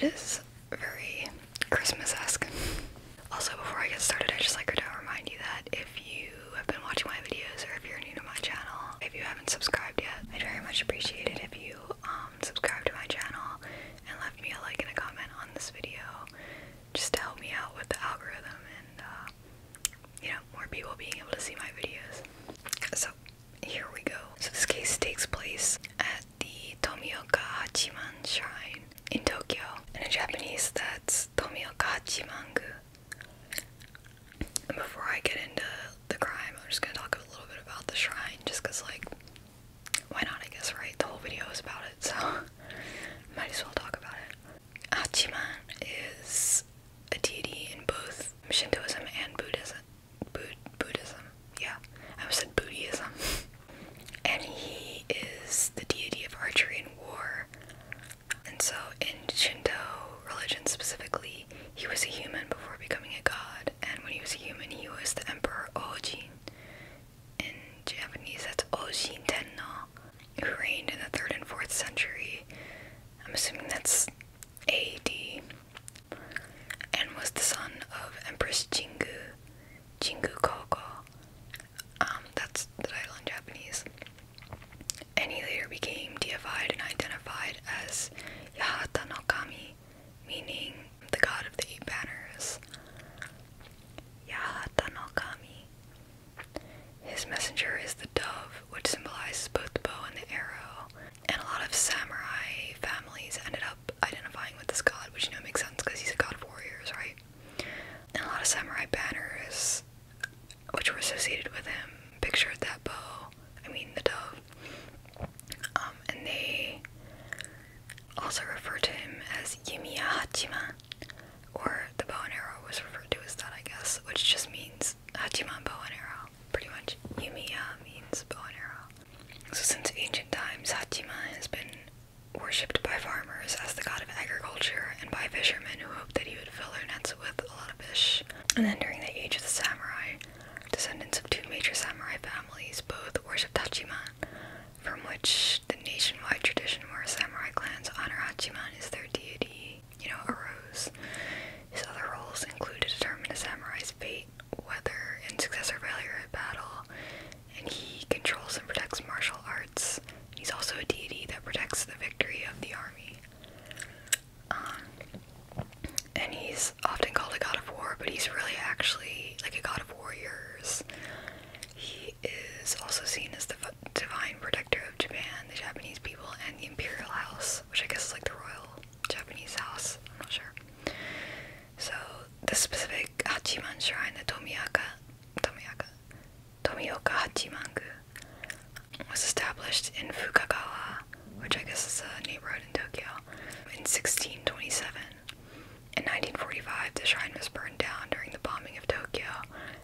It is very Christmas-esque. Also, before I get started, I just like to remind you that if you have been watching my videos, or if you're new to my channel, if you haven't subscribed yet, I'd very much appreciate it if you subscribe to my channel and left me a like and a comment on this video, just to help me out with the algorithm and, you know, more people being able to see my videos. So, here we go. So this case takes place at the Tomioka Hachiman Shrine in Tokyo. And in Japanese, that's Tomioka Hachiman. And before I get into the crime, I'm just gonna talk a little bit about the shrine, just cause, like, why not, I guess, right? The whole video is about it, so might as well talk about it. Hachiman is a deity in both Shintoism and Buddhism. Buddhism, yeah. I almost said Buddhism. And he is the deity of archery and war. And so in Shinto religion specifically, he was a human before becoming a god. And when he was a human, he was the Emperor Ojin. In Japanese, that's Ojin Tenno, who reigned in the 3rd and 4th century. I'm assuming that's AD. And was the son of Empress Jingu Koko. That's the title in Japanese. And he later became deified and identified as Yahata no Kami, meaning the god of the 8 banners. Yahata no Kami. His messenger is the dove, which symbolizes both the bow and the arrow. And a lot of samurai families ended up identifying with this god, which, you know, makes sense because he's a god of warriors, right? And a lot of samurai banners, which were associated with him, pictured that bow, the dove. And they also refer to him as Yumiya Hachiman, or the bow and arrow was referred to as that, I guess, which just means Hachiman bow and arrow, pretty much. Yumiya means bow and arrow. So since ancient times, Hachiman has been worshipped by farmers as the god of agriculture and by fishermen who hoped that he would fill their nets with a lot of fish. And then during the age of the samurai, descendants of 2 major samurai families both worshipped Hachiman, from which the nationwide tradition where samurai clans honor Hachiman as their deity, you know, arose. His other roles include to determine a samurai's fate, whether in success or failure at battle, and he controls and protects martial arts. He's also a deity that protects the victory of the army. And he's often called a god of war, but he's really actually like a god of warriors. He is also seen as the divine protector of Japan, the Japanese people, and the imperial house, which I guess is like the royal Japanese house. I'm not sure. So the specific Hachiman Shrine, the Tomioka Hachiman-gu, was established in Fukagawa, which I guess is a neighborhood in Tokyo, in 1627. In 1945, the shrine was burned down during the bombing of Tokyo,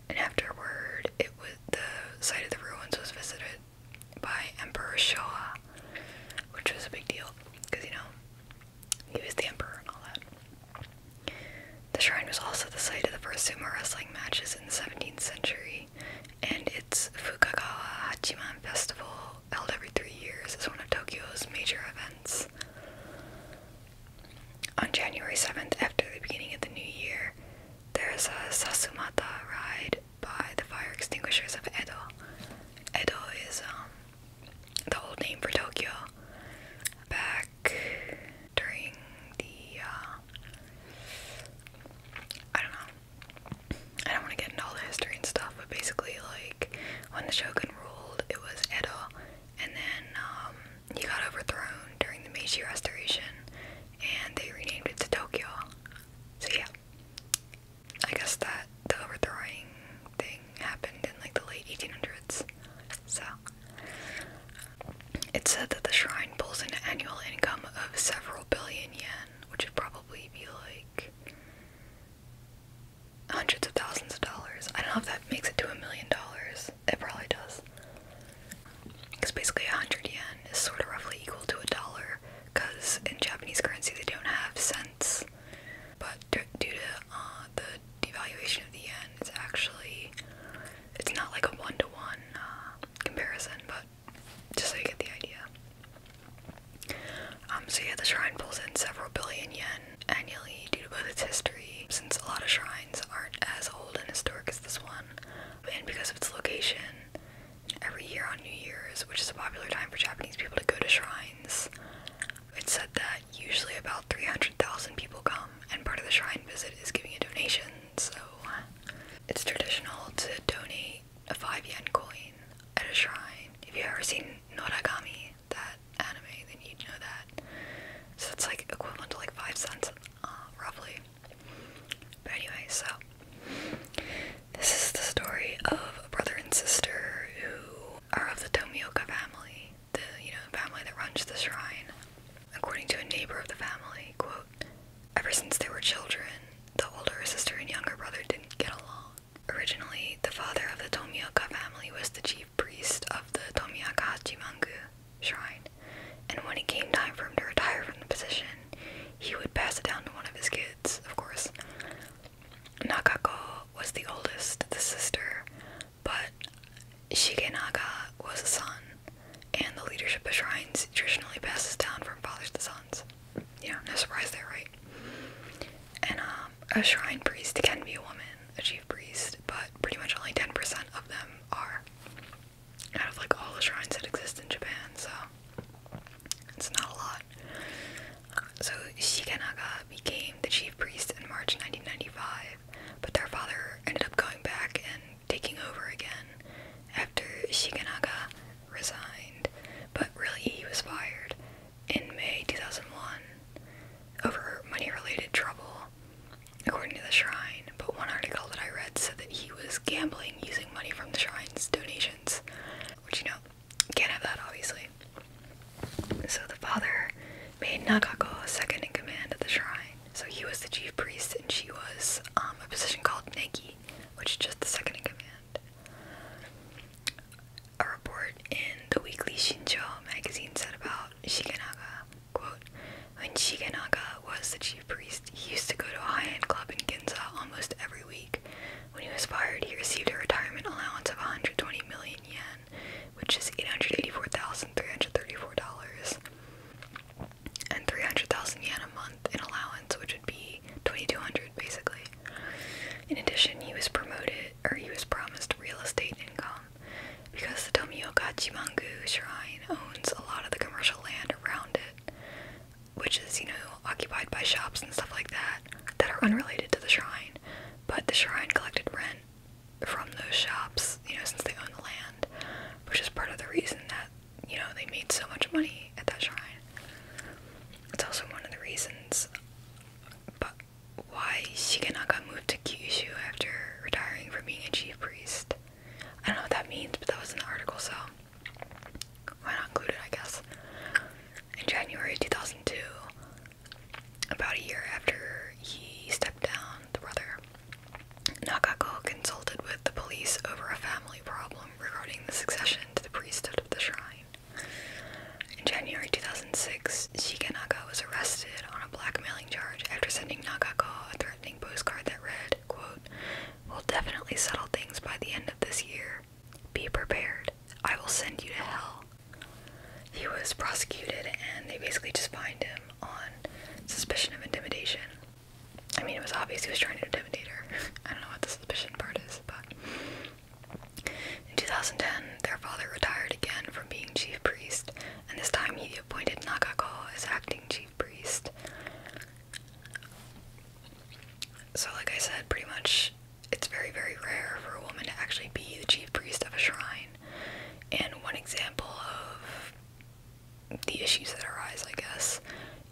and afterward, the site of the ruins was visited by Emperor Showa, which was a big deal, because, you know, he was the emperor and all that. The shrine was also the site of the first sumo wrestling matches in the 17th century, and its Fukagawa Hachiman Festival, held every 3 years, is one of Tokyo's major events. On January 7th, after the beginning of the new year, there's a Sasumata ride by the fire extinguishers of Edo. Edo is the old name for Tokyo. Back during the, I don't want to get into all the history and stuff, but basically, like, when the shogun ruled, it was Edo, and then he got overthrown during the Meiji Restoration, and they renamed it to Tokyo. So yeah, So, this is the story of a brother and sister who are of the Tomioka family, the, family that runs the shrine. According to a neighbor of the family, quote, "Ever since they were children, the older sister and younger brother didn't get along. Originally, the father of the Tomioka family was the chief priest of the Tomioka Hachiman Shrine, and when it came time for him to retire from the position, he would pass it down to one of his kids, of course. Nakako was the oldest, the sister, but Shigenaga was a son, and the leadership of shrines traditionally passes down from fathers to sons. No surprise there, right? And a shrine priest can be a woman, a chief priest, but pretty much only 10% of them are, out of like all the shrines that exist in Japan, so it's not a lot. So Shigenaga became the chief priest in March 1995, but their father ended up going back and taking over again after Shigenaga resigned, but really he was fired in May 2001 over money-related trouble, according to the shrine. But one article that I read said that he was gambling using money from the shrine's donations, which, can't have that, obviously. So the father made Nakako second in command at the shrine. So he was the chief priest, and she was a position called Neki, which is just the second in command. A report in the weekly Shinto magazine said about Shigenaga, quote, "When Shigenaga was the chief priest, he used to go to a high-end club in Ginza almost every week. When he was fired, he received a retirement allowance of 120 million yen, which is $884,334, and 300,000 yen a month in allowance, which would be 2,200 basically. In addition, he was promised real estate income, because the Tomioka Hachiman Shrine owns a lot of the commercial land around it, which is, occupied by shops and stuff like that are unrelated to the shrine, but the shrine collected rent from those shops, since they own the land, which is part of the reason that, they made so much money at that shrine. It's also one of the reasons why Shigenaga moved to Kyushu after retiring from being a chief priest. I don't know what that means, but that was in the article, so why not include it, I guess. In January 2002, about a year after he stepped down, the brother, Nakako consulted with the police over a family problem regarding the succession to the priesthood of the shrine. In January 2006, Shigenaga was arrested on a blackmailing charge after sending Nakako a threatening postcard that read, quote, "We'll definitely settle things by the end of this year. Be prepared. I will send you to hell." He was prosecuted, and they basically just fined him on suspicion of intimidation. I mean, it was obvious he was trying to intimidate her. I don't know what the suspicion part is, but in 2010, their father retired again from being chief priest, and this time he appointed Nakako as acting chief priest. So like I said, pretty much it's very, very rare for a woman to actually be the chief priest of a shrine. And one example of the issues that arise, I guess,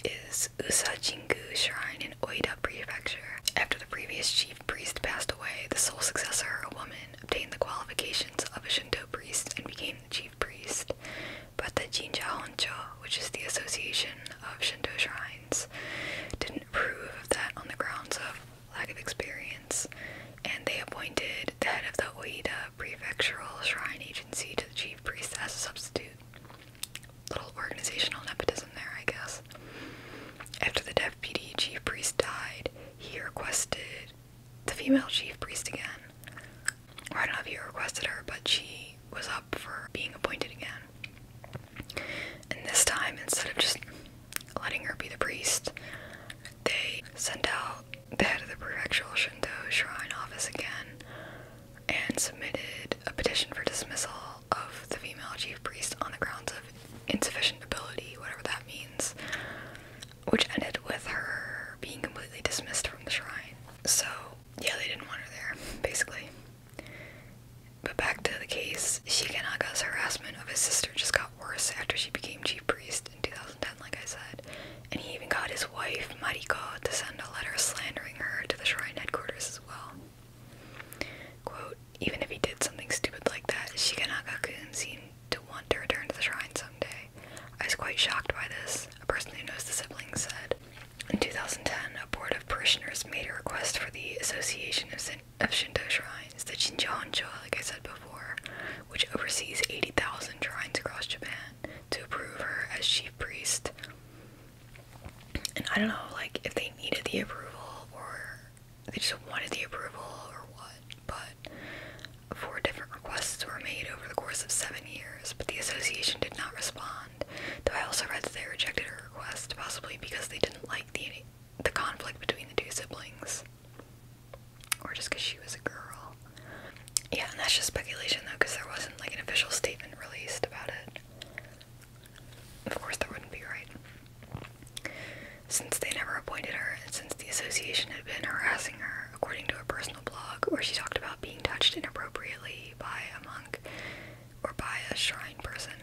is Usajingu Shrine in Oita Prefecture. After the previous chief priest passed away, the sole successor, a woman, obtained the qualifications of a Shinto priest and became the chief priest. But the Jinja Honcho, which is the Association of Shinto Shrines, didn't approve of that on the grounds of lack of experience, and they appointed the head of the Oita Prefectural Shrine Agency to the chief priest as a substitute. Little organizational nepotism there, I guess. After the deputy chief priest died, he requested the female chief priest again. Or I don't know if he requested her, but she was up for being appointed again. And this time, instead of just letting her be the priest, they sent out the head of the prefectural Shinto Shrine office again and submitted a petition for dismissal of the female chief priest on the grounds of insufficient ability, whatever that means, which ended with her being completely dismissed from the shrine. So, yeah, they didn't want her there, basically. But back to the case, Shigenaga's harassment of his sister just got worse after she became chief priest in 2010, like I said, and he even got his wife, Mariko, to send a letter slandering her to the shrine headquarters as well. Association of Shinto Shrines, the Shinto, like I said before, which oversees 80,000 shrines across Japan, to approve her as chief priest. And I don't know, like, if they needed the approval, or they just wanted the approval, or what, but 4 different requests were made over the course of 7 years, but the association did not respond, though I also read that they rejected her request, possibly because they didn't like the conflict between the 2 siblings, or just because she was a girl. Yeah, and that's just speculation though, because there wasn't like an official statement released about it. Of course there wouldn't be, right? Since they never appointed her, and since the association had been harassing her, according to a personal blog, where she talked about being touched inappropriately by a monk, or by a shrine person,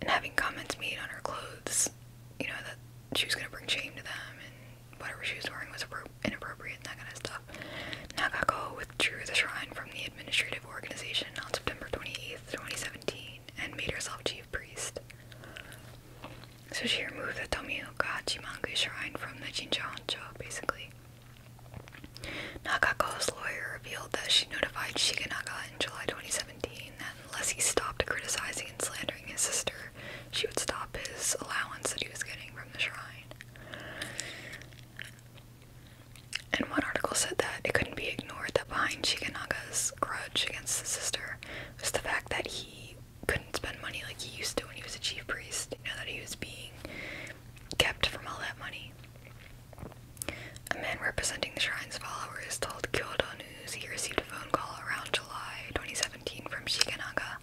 and having comments made on her clothes, you know, that she was going to bring shame to them, and whatever she was wearing was inappropriate, and that kind of stuff. Nakako withdrew the shrine from the administrative organization on September 28th, 2017, and made herself chief priest. So she removed the Tomioka Hachiman Shrine from the Shinto, basically. Nakako's lawyer revealed that she notified Shigenaga in July 2017 that unless he stopped criticizing and slandering his sister, she would stop his allowance that he was getting from the shrine. And one article said that it couldn't be ignored that behind Shigenaga's grudge against his sister was the fact that he couldn't spend money like he used to when he was a chief priest. You know, that he was being kept from all that money. A man representing the shrine's followers told Kyoto News he received a phone call around July 2017 from Shigenaga,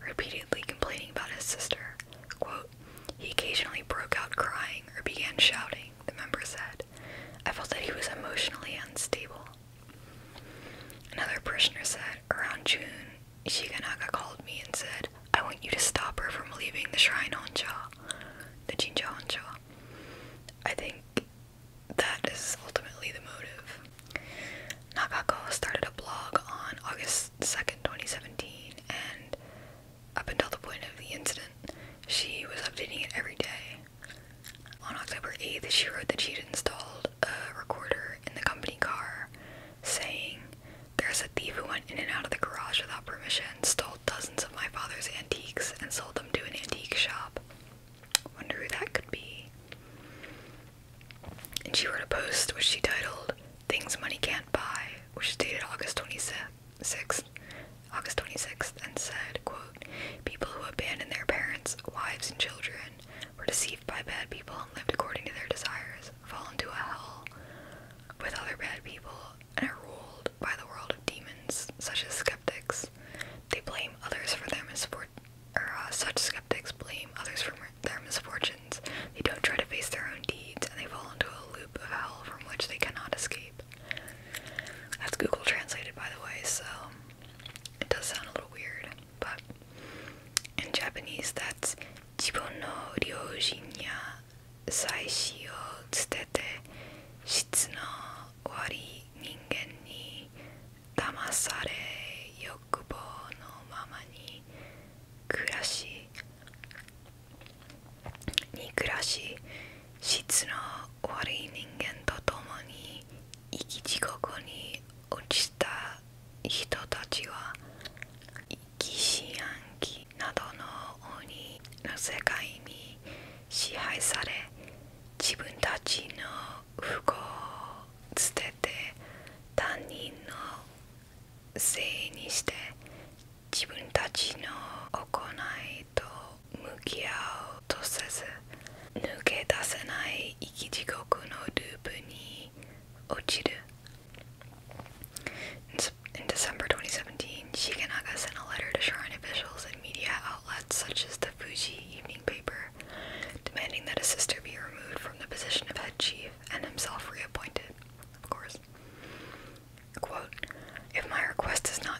repeatedly complaining about his sister. Quote, "He occasionally broke out crying or began shouting," the member said. "I felt that he was emotionally unstable." Another parishioner said, around June, Shigenaga called me and said, "I want you to stop her from leaving the shrine honcho," the Shinto honcho. I think that is ultimately the motive. Nakako started a blog on August 2nd, 2017, and up until the point of the incident, she was updating it every day. On October 8th, she wrote that she'd installed a recorder in the company car, saying, "There's a thief who went in and out of the garage without permission, stole dozens of my father's antiques, and sold them to an antique shop. Wonder who that could be." And she wrote a post which she titled, "Things Money Can't Buy," which is dated August 26th, and said, quote, "People who abandoned their parents, wives, and children, were deceived by bad people and lived according to their desires, fall into a hell with other bad people, and are ruled by the world of demons, such as skeptics. They blame others for their such skeptics blame others for their misfortunes. They don't try to face their own deeds, and they fall into a loop of hell from which they cannot escape." That's Google translated, by the way, so it does sound a little weird, but in Japanese, that's "Jibun no ryojin ya saishi o tsutete shitsu no wari ningen ni tamasare yokubo no mama ni kurashi shitsu no warui ningen to tomo ni ikijigoku ni ochita hito tachi wa ikishianki nado no oni no sekai ni shihai sare jibun tachi no fuko o tsutete tannin no sei ni shite jibun tachi no okonai to mukiau to sezu nuke dasenai ikijigoku no loop ni ochiru." In December 2017, Shigenaga sent a letter to shrine officials and media outlets such as the Fuji Evening Paper, demanding that his sister be removed from the position of head chief and himself reappointed, of course. Quote, "If my request is not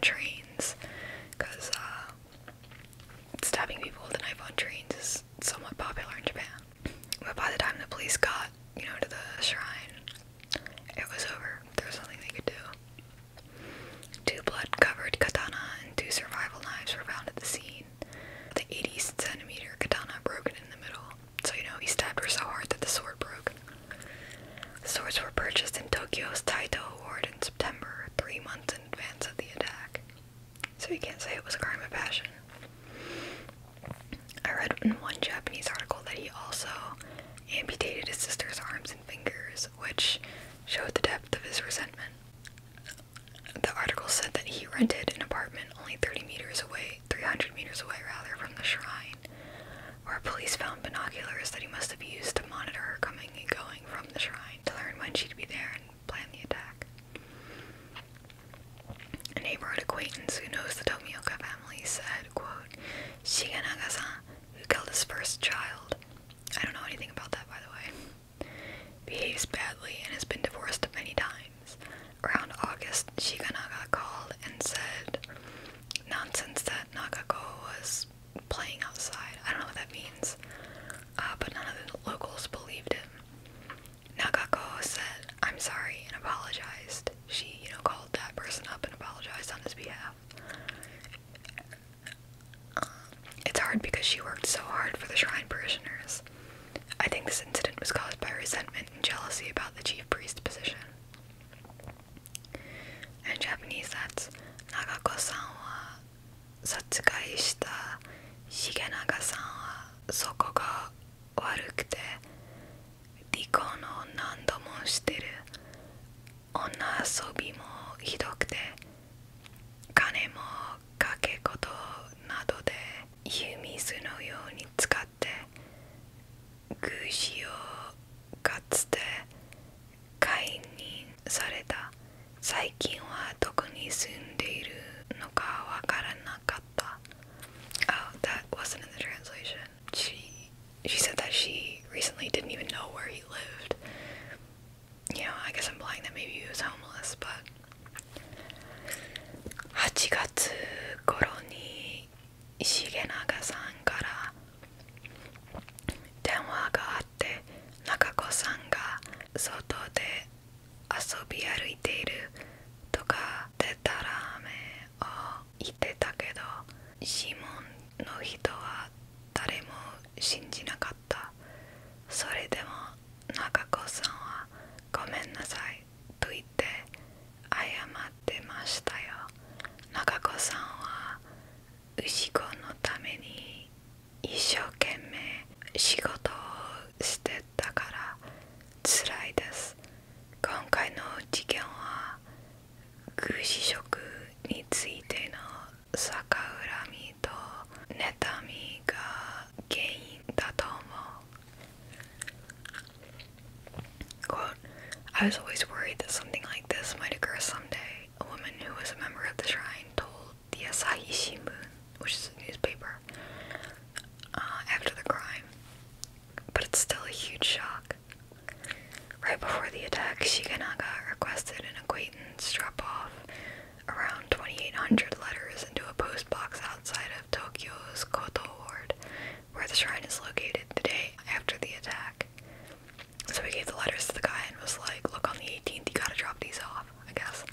trains, because stabbing people with a knife on trains is somewhat popular in Japan. But by the time the police got, to the shrine, it was over. There was nothing they could do. 2 blood-covered katana and 2 survival knives were found at the scene. The 80-centimeter katana broken in the middle, so he stabbed her so hard that the sword broke. The swords were purchased in Tokyo's Taito Award in September, 3 months in advance of the attack. So you can't say it was a crime of passion. I read in one Japanese article that he also amputated his sister's arms and fingers, which showed the depth of his resentment. The article said that he rented an apartment only 300 meters away from the shrine, where police found binoculars that he must have used to monitor her coming and going from the shrine to learn when she'd be there and plan the attack. A neighborhood acquaintance who knows the Tomioka family said, quote, "Shigenaga-san, who killed his first child, I don't know anything about that, by the way, behaves badly and has been divorced many times. Around August, Shigenaga called and said nonsense that Nagako was playing outside. I don't know what that means, but none of the locals believed him. Nagako said, 'I'm sorry,' and apologized. She, called that person up and apologized on his behalf. It's hard because she worked so hard for the shrine parishioners. I think this incident was caused by resentment and jealousy about the chief priest position." In Japanese, that's Nagako-san wa satsugai shita Shigenaga-san wa soko ga warukute rikon o nando mo shiteru onna asobi mo hidokute kane mo kakekoto nado de yumizu no you ni tsukatte gushi o katsute kainin sareta saikin wa doko ni sundeiru no ka wakaranakatta. Oh, that wasn't in the translation. She said that she recently didn't even know where he lived. I guess implying that maybe he was homeless, but 8月頃に重永さんから電話があって中子さんが外で遊び歩いているとかでたらめを言ってたけど指紋の人は誰も信じなかった。それでも中子さんはごめんなさいと言って謝ってましたよ。中子さんは牛子のために一生懸命仕事をしてたから辛いです。今回の事件は具志職についての逆恨みと妬みが原因だと思う。Quote, I was always worried that something like this might occur someday. A woman who was a member of the shrine told the Asahi Shimbun, which is a newspaper, after the crime. But it's still a huge shock. Right before the attack, Shigenaga requested an acquaintance drop off around 2,800 letters into a post box outside of Tokyo's Koto Ward, where the shrine is located, the day after the attack. So he gave the letters to the guy and was like, look, on the 18th, you gotta drop these off, I guess.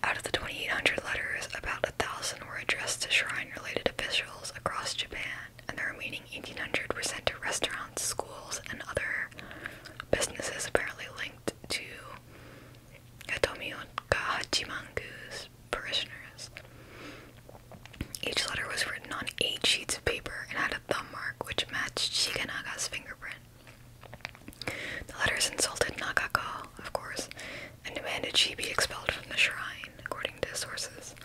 Out of the 2,800 letters, about 1,000 were addressed to shrine-related officials across Japan, and the remaining 1,800 were sent to restaurants, schools, and other businesses apparently linked to Tomioka Hachiman Shrine parishioners. Each letter was written on 8 sheets of paper and had a thumb mark which matched Shigenaga's fingerprint. The letters insulted Nagako, of course, and demanded she be expelled from the shrine, according to sources.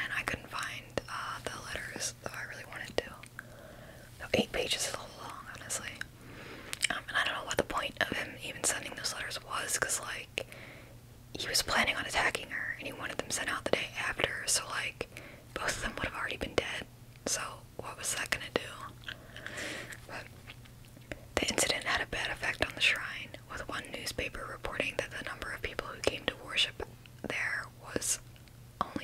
And I couldn't find the letters, though I really wanted to. So 8 pages is a little long, honestly. And I don't know what the point of him even sending those letters was, because, like, he was planning on attacking her, and he wanted them sent out the day after, so, like, both of them would have already been dead. So, what was that gonna do? But the incident had a bad effect on the shrine, with one newspaper reporting that the number of people who came to worship there was only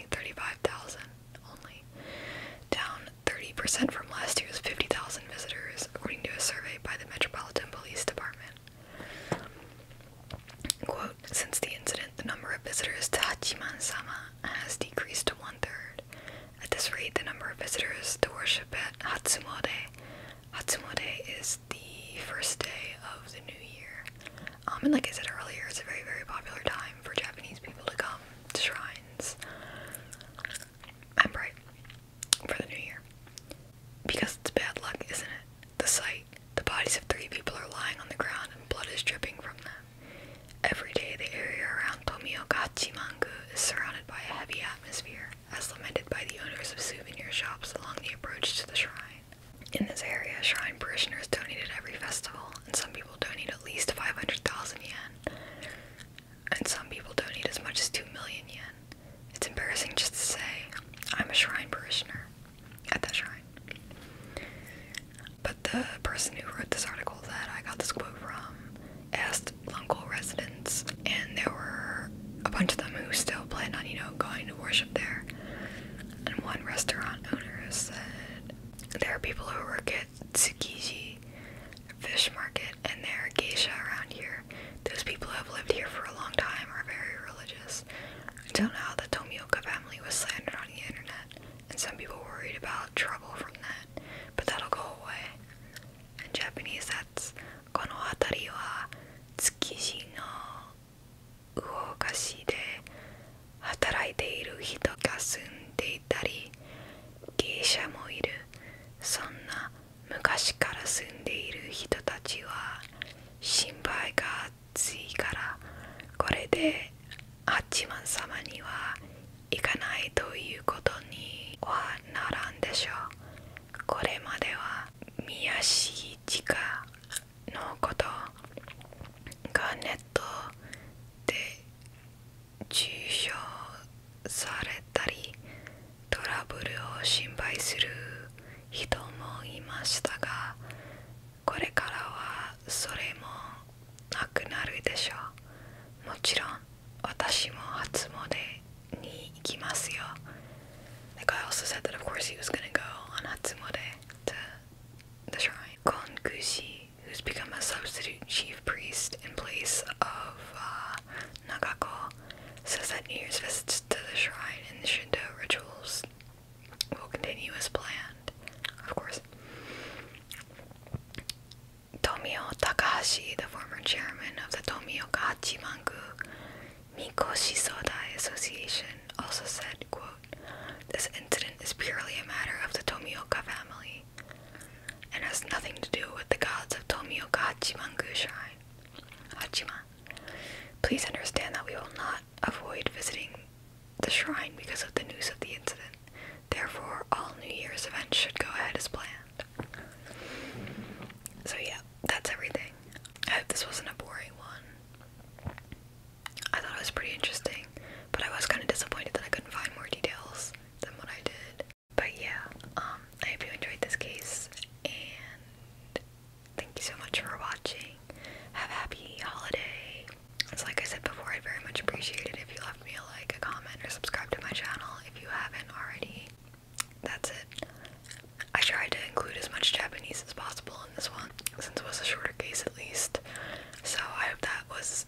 10% from last year's 50,000 visitors, according to a survey by the Metropolitan Police Department. Quote, since the incident, the number of visitors to Hachiman-sama has decreased to 1/3. At this rate, the number of visitors to worship at Hatsumode is the first day of the new year. And like I said earlier, it's a very, very popular time for Japanese people to come to shrines. I'm right. For the new year. Because it's bad luck, isn't it? The sight. The bodies of 3 people are lying on the ground and blood is dripping from them. Every day, the area around Tomioka Hachiman is surrounded by a heavy atmosphere, as lamented by the owners of souvenir shops along the approach to the shrine. In this area, shrine parishioners donate at every festival, and some people donate at least 500,000 yen, and some people donate as much as 2 million yen. It's embarrassing just to say, I'm a shrine parishioner at that shrine. But the person who wrote this article that I got this quote from asked local residents, and there were a bunch of them who still planned on, going to worship there. And one restaurant owner said, there are people who work at Tsukiji fish market, and there are geisha around here. Those people who have lived here for a long time are very religious. Until now, the Tomioka family was slandered on the internet, and some people worried about trouble from that, but that'll go away. In Japanese, that's kono hatari wa tsukiji no uokashi de hataraiteiru hito ga sunde itari geisha mo iru. Sonna mukashi kara sunde iru hito tachi wa shinpai ga atsui kara kore de Hachiman-sama ni wa ikanai to iu koto ni wa naran deshou. Kore made wa Miyashii chika no koto ga netto de jushou saretari trouble o shinpai suru hito mo imashita ga, kore kara wa sore mo nakunaru deshou. Mochiron watashi mo Hatsumode ni ikimasu yo. The guy also said that of course he was gonna go on Hatsumode to the shrine. Konkushi, who's become a substitute chief priest in place of Nagako, says that New Year's visits to the shrine and the Shinto rituals will continue as planned, of course. Tomio Takahashi, the former chairman of the Tomioka Hachiman Mikoshi Sodai Association, also said, quote, this incident is purely a matter of the Tomioka family and has nothing to do with the gods of Tomioka Hachiman Shrine. Hachiman. Please understand that we will not avoid visiting the shrine because of the news of the incident. Therefore, all New Year's events should go ahead as planned. So yeah, that's everything. I hope this wasn't a boring one. I thought it was pretty interesting, but I was kind of disappointed that I couldn't find more details than what I did. But yeah, I hope you enjoyed this case, and thank you so much for watching. Have a happy holiday. It's like I said before, I'd very much appreciate it if you left me a like, a comment, or subscribe to my channel if you haven't already. That's it. I tried to include as much Japanese as possible in this one, since it was a shorter case at least. So I hope that was